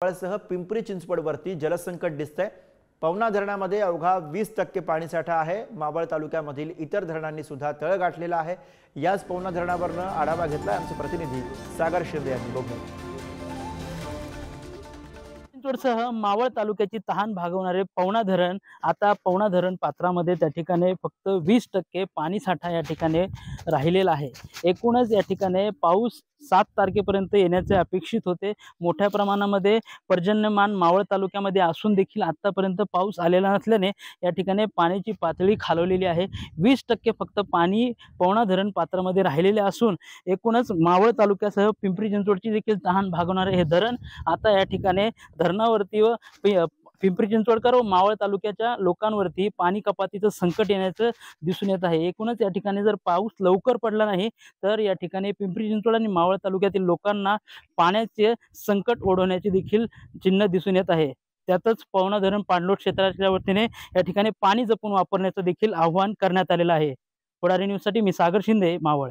सह पिंपरी चिंचवड वरती जलसंकट दिसतंय। पवना धरणामध्ये अवघा 20% पाणीसाठा आहे। मावळ तालुक्यामधील इतर धरणांनी सुद्धा तळ गाठलेला आहे। याच पवना धरणावरनं आढावा घेतला आमचे प्रतिनिधी सागर शिंदे यांनी। बघूया। चिंचवडसह मावळ तालुक्याची तहान भागवणारे पवना धरण आता पवना धरण पात्रामध्ये त्या ठिकाणी फक्त 20% पाणी साठा या ठिकाणी राहिलेला आहे। एकूणच या ठिकाणी पाऊस 7 तारखेपर्यंत येण्याचे अपेक्षित होते। मोठ्या प्रमाणामध्ये पर्जन्यमान मावळ तालुक्यामध्ये असून देखील आतापर्यंत पाऊस आलेला नसल्याने या ठिकाणी पाण्याची पातळी खालवलेली आहे। 20% फक्त पाणी पवना धरण पात्रामध्ये राहिलेले असून एकूणच मावळ तालुक्यासह पिंपरी चिंचवडची देखील तहान भागवणारे हे धरण आता या ठिकाणी धरणावरती व पिंपरी चिंचवडकर व मावळ तालुक्याच्या लोकांवरती पाणी कपातीचं संकट येण्याचं दिसून येत आहे। एकूणच या ठिकाणी जर पाऊस लवकर पडला नाही तर या ठिकाणी पिंपरी चिंचवड आणि मावळ तालुक्यातील लोकांना पाण्याचे संकट ओढवण्याचे देखील चिन्ह दिसून येत आहे। त्यातच पवना धरण पाणलोट क्षेत्राच्या वतीने या ठिकाणी पाणी जपून वापरण्याचं देखील आवाहन करण्यात आलेलं आहे। पुढारी न्यूजसाठी मी सागर शिंदे, मावळ।